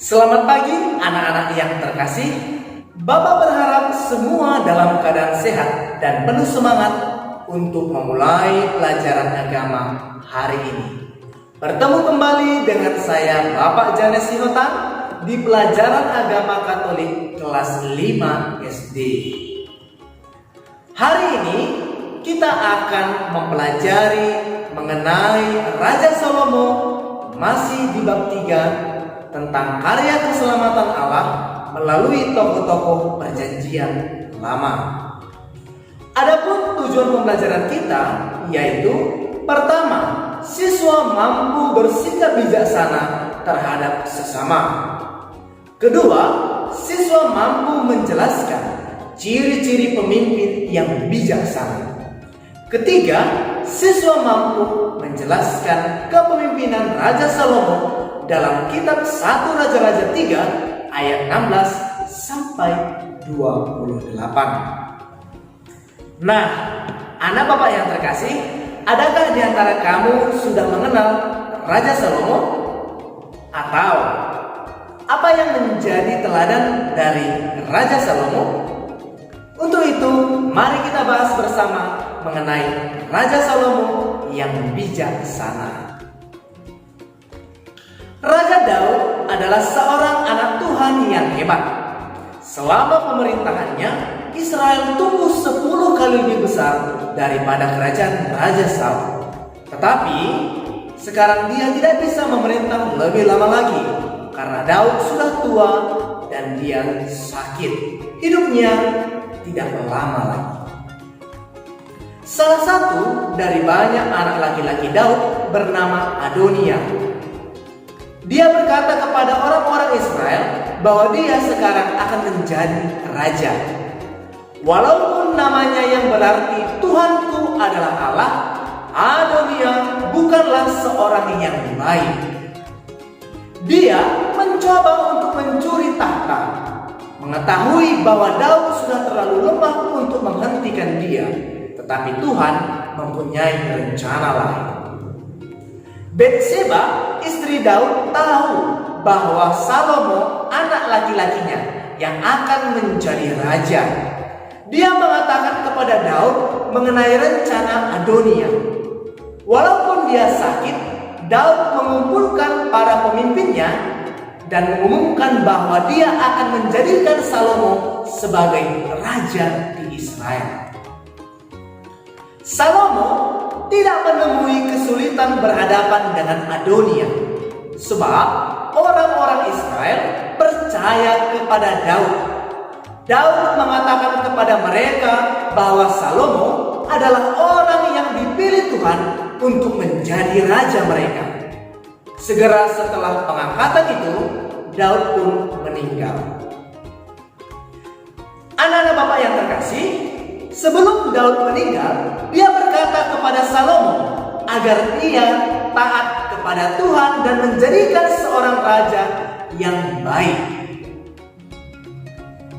Selamat pagi anak-anak yang terkasih. Bapak berharap semua dalam keadaan sehat dan penuh semangat untuk memulai pelajaran agama hari ini. Bertemu kembali dengan saya Bapak Janes Sihotan di pelajaran agama Katolik kelas 5 SD. Hari ini kita akan mempelajari mengenai Raja Salomo, masih di bab 3 tentang karya keselamatan Allah melalui tokoh-tokoh perjanjian lama. Adapun tujuan pembelajaran kita yaitu: pertama, siswa mampu bersikap bijaksana terhadap sesama. Kedua, siswa mampu menjelaskan ciri-ciri pemimpin yang bijaksana. Ketiga, siswa mampu menjelaskan kepemimpinan Raja Salomo dalam kitab 1 Raja-Raja 3 ayat 16 sampai 28. Nah, anak Bapak yang terkasih, adakah di antara kamu sudah mengenal Raja Salomo? Atau apa yang menjadi teladan dari Raja Salomo? Untuk itu, mari kita bahas bersama mengenai Raja Salomo yang bijaksana. Raja Daud adalah seorang anak Tuhan yang hebat. Selama pemerintahannya, Israel tumbuh 10 kali lebih besar daripada kerajaan Raja Saul. Tetapi sekarang dia tidak bisa memerintah lebih lama lagi karena Daud sudah tua dan dia sakit. Hidupnya tidak lama lagi. Salah satu dari banyak anak laki-laki Daud bernama Adonia. Dia berkata kepada orang-orang Israel bahwa dia sekarang akan menjadi raja. Walaupun namanya yang berarti Tuhanku adalah Allah, Adonia bukanlah seorang yang baik. Dia mencoba untuk mencuri tahta, mengetahui bahwa Daud sudah terlalu lemah untuk menghentikan dia, tetapi Tuhan mempunyai rencana lain. Batseba, istri Daud, tahu bahwa Salomo anak laki-lakinya yang akan menjadi raja. Dia mengatakan kepada Daud mengenai rencana Adonia. Walaupun dia sakit, Daud mengumpulkan para pemimpinnya dan mengumumkan bahwa dia akan menjadikan Salomo sebagai raja di Israel. Salomo tidak menemui kesulitan berhadapan dengan Adonia, sebab orang-orang Israel percaya kepada Daud. Daud mengatakan kepada mereka bahwa Salomo adalah orang yang dipilih Tuhan untuk menjadi raja mereka. Segera setelah pengangkatan itu, Daud pun meninggal. Anak-anak Bapak yang terkasih, sebelum Daud meninggal, dia berkata kepada Salomo agar dia taat kepada Tuhan dan menjadikan seorang raja yang baik.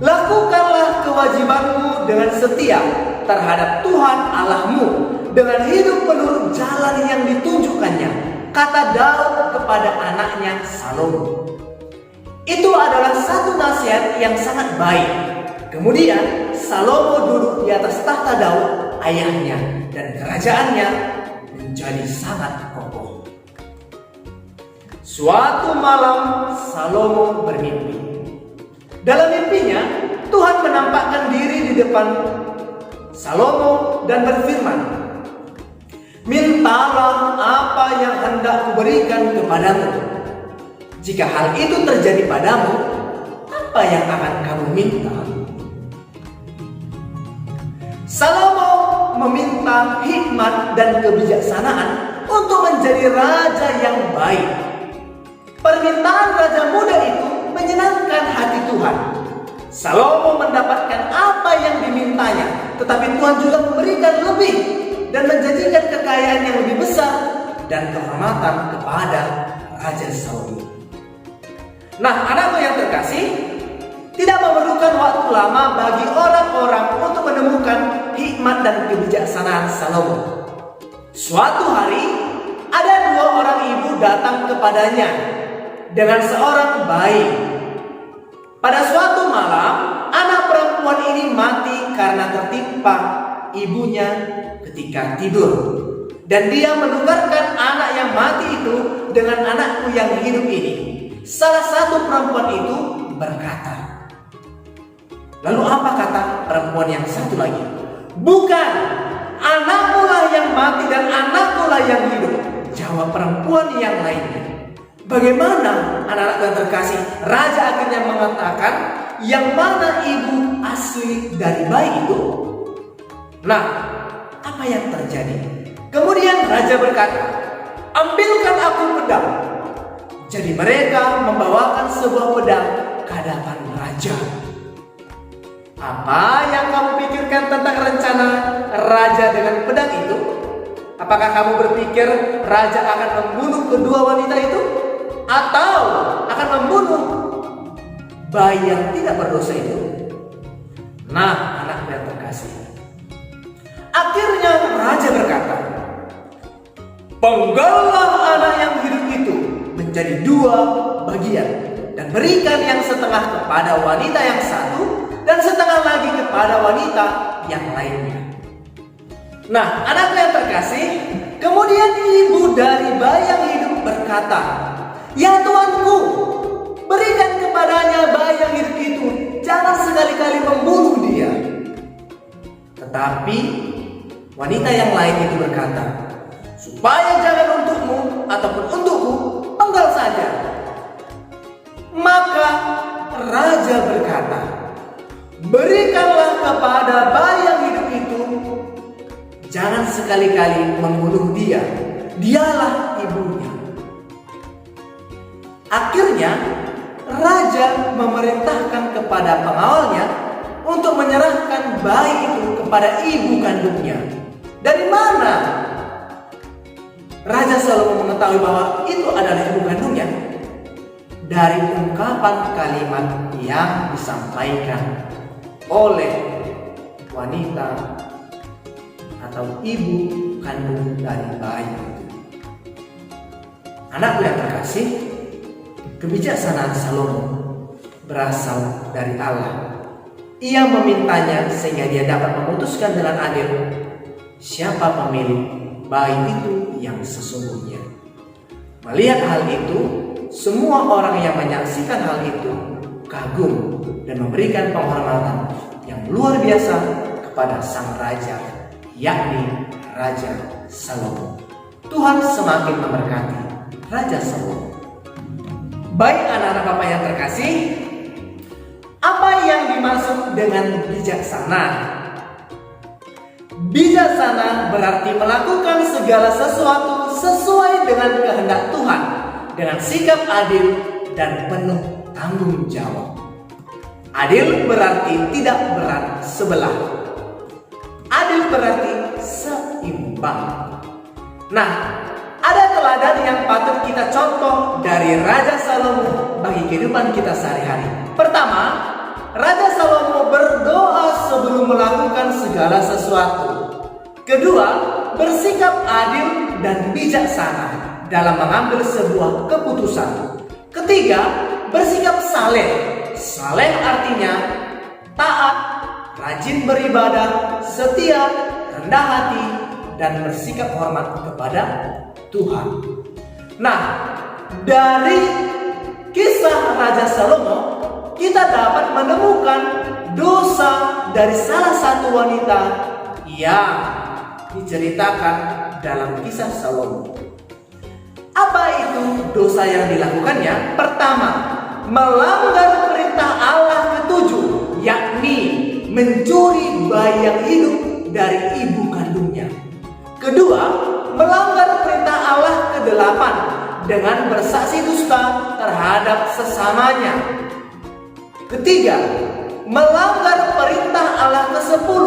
Lakukanlah kewajibanmu dengan setia terhadap Tuhan Allahmu dengan hidup menurut jalan yang ditunjukkannya, kata Daud kepada anaknya Salomo. Itu adalah satu nasihat yang sangat baik. Kemudian Salomo duduk di atas tahta Daud ayahnya dan kerajaannya menjadi sangat kokoh. Suatu malam Salomo bermimpi. Dalam mimpinya Tuhan menampakkan diri di depan Salomo dan berfirman, "Mintalah apa yang hendak kuberikan kepadamu. Jika hal itu terjadi padamu, apa yang akan kamu minta?" Salomo meminta hikmat dan kebijaksanaan untuk menjadi raja yang baik. Permintaan raja muda itu menyenangkan hati Tuhan. Salomo mendapatkan apa yang dimintanya, tetapi Tuhan juga memberikan lebih dan menjanjikan kekayaan yang lebih besar dan kehormatan kepada Raja Saul. Nah, anakku yang terkasih, tidak memerlukan waktu lama bagi orang-orang untuk menemukan hikmat dan kebijaksanaan Salomo. Suatu hari, ada 2 orang ibu datang kepadanya. dengan seorang bayi. Pada suatu malam, anak perempuan ini mati karena tertimpa ibunya ketika tidur. Dan dia menukarkan anak yang mati itu dengan anakku yang hidup ini. Salah satu perempuan itu berkata. Lalu apa kata perempuan yang satu lagi? Bukan, anakku lah yang mati dan anakku lah yang hidup, jawab perempuan yang lainnya. Bagaimana anak-anak yang terkasih? Raja akhirnya mengatakan, yang mana ibu asli dari bayi itu? Nah, apa yang terjadi? Kemudian raja berkata, ambilkan aku pedang. Jadi mereka membawakan sebuah pedang ke hadapan raja. Apa yang kamu pikirkan tentang rencana raja dengan pedang itu? Apakah kamu berpikir raja akan membunuh kedua wanita itu? Atau akan membunuh bayi yang tidak berdosa itu? Nah, anak yang terkasih, akhirnya raja berkata, penggallah anak yang hidup itu menjadi dua bagian dan berikan yang setengah kepada wanita yang satu dan setengah lagi kepada wanita yang lainnya. Nah, anak yang terkasih, kemudian ibu dari bayi yang hidup berkata, ya tuanku, berikan kepadanya bayi yang hidup itu, jangan sekali-kali membunuh dia. Tetapi wanita yang lain itu berkata, supaya jangan untukmu ataupun untukku, penggal saja. Maka raja berkata, berikanlah kepada bayi yang hidup itu, jangan sekali-kali membunuh dia, dialah ibunya. Akhirnya raja memerintahkan kepada pengawalnya untuk menyerahkan bayi itu kepada ibu kandungnya. Dari mana Raja Salomo mengetahui bahwa itu adalah ibu kandungnya? Dari ungkapan kalimat yang disampaikan oleh wanita atau ibu kandung dari bayi itu. Anakku yang terkasih, kebijaksanaan Salomo berasal dari Allah. Ia memintanya sehingga dia dapat memutuskan dengan adil siapa pemilik bayi itu yang sesungguhnya. Melihat hal itu, semua orang yang menyaksikan hal itu kagum dan memberikan penghormatan yang luar biasa kepada sang raja, yakni Raja Salomo. Tuhan semakin memberkati Raja Salomo. Baik anak-anak Bapak yang terkasih, apa yang dimaksud dengan bijaksana? Bijaksana berarti melakukan segala sesuatu sesuai dengan kehendak Tuhan, dengan sikap adil dan penuh tanggung jawab. Adil berarti tidak berat sebelah. Adil berarti seimbang. Nah, ada teladan yang patut kita contoh dari Raja Salomo bagi kehidupan kita sehari-hari. Pertama, Raja Salomo berdoa sebelum melakukan segala sesuatu. Kedua, bersikap adil dan bijaksana dalam mengambil sebuah keputusan. Ketiga, bersikap saleh. Saleh artinya taat, rajin beribadah, setia, rendah hati, dan bersikap hormat kepada Tuhan. Nah, dari kisah Raja Salomo, kita dapat menemukan dosa dari salah satu wanita yang diceritakan dalam kisah Salomo. Apa itu dosa yang dilakukannya? Pertama, melanggar perintah Allah ketujuh, yakni mencuri bayi yang hidup dari ibu kandungnya. Kedua, melanggar perintah Allah ke-8 dengan bersaksi dusta terhadap sesamanya. Ketiga, melanggar perintah Allah ke-10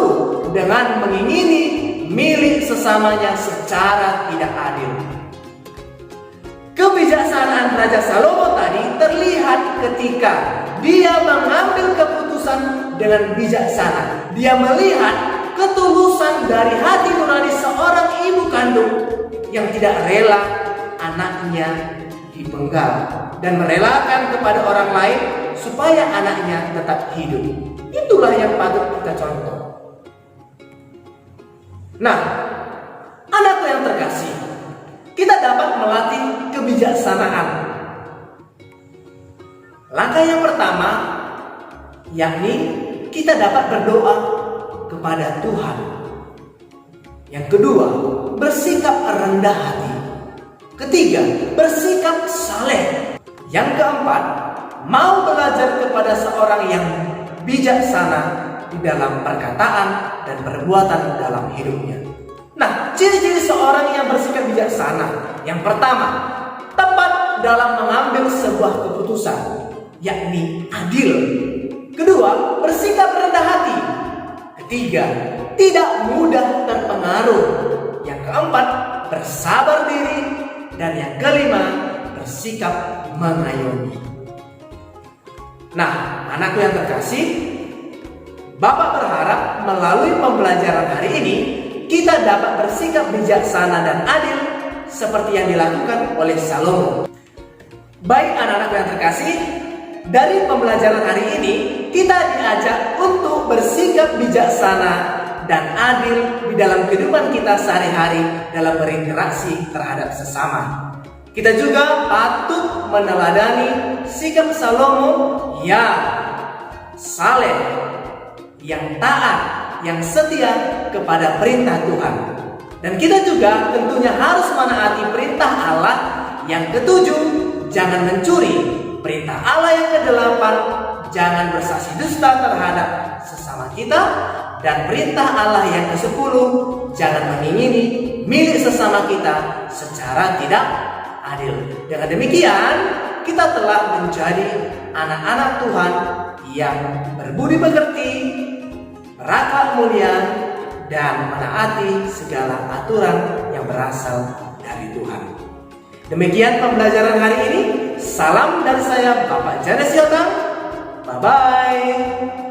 dengan mengingini milik sesamanya secara tidak adil. Kebijaksanaan Raja Salomo tadi terlihat ketika dia mengambil keputusan dengan bijaksana. Dia melihat ketulusan dari hati nurani seorang ibu kandung yang tidak rela anaknya dibunuh. dipenggal dan merelakan kepada orang lain supaya anaknya tetap hidup. Itulah yang patut kita contoh. Nah, anakku yang terkasih, kita dapat melatih kebijaksanaan. Langkah yang pertama, yakni kita dapat berdoa kepada Tuhan. Yang kedua, bersikap rendah hati. Ketiga, bersikap saleh. Yang keempat, mau belajar kepada seorang yang bijaksana di dalam perkataan dan perbuatan dalam hidupnya. Nah, ciri-ciri seorang yang bersikap bijaksana. Yang pertama, tepat dalam mengambil sebuah keputusan, yakni adil. Kedua, bersikap rendah hati. Ketiga, tidak mudah terpengaruh. Yang keempat, bersabar diri. Dan yang kelima, bersikap mengayomi. Nah, anakku yang terkasih, Bapak berharap melalui pembelajaran hari ini kita dapat bersikap bijaksana dan adil seperti yang dilakukan oleh Salomo. Baik anak-anakku yang terkasih, dari pembelajaran hari ini kita diajak untuk bersikap bijaksana dan adil di dalam kehidupan kita sehari-hari dalam berinteraksi terhadap sesama. Kita juga patut meneladani sikap Salomo yang saleh, yang taat, yang setia kepada perintah Tuhan. Dan kita juga tentunya harus menaati perintah Allah yang ketujuh, jangan mencuri. Perintah Allah yang kedelapan, jangan bersaksi dusta terhadap sesama kita. Dan perintah Allah yang ke-10, jangan mengingini milik sesama kita secara tidak adil. Dengan demikian, kita telah menjadi anak-anak Tuhan yang berbudi pekerti, berakhlak mulia, dan menaati segala aturan yang berasal dari Tuhan. Demikian pembelajaran hari ini. Salam dari saya, Bapak Janes Yotang. Bye-bye.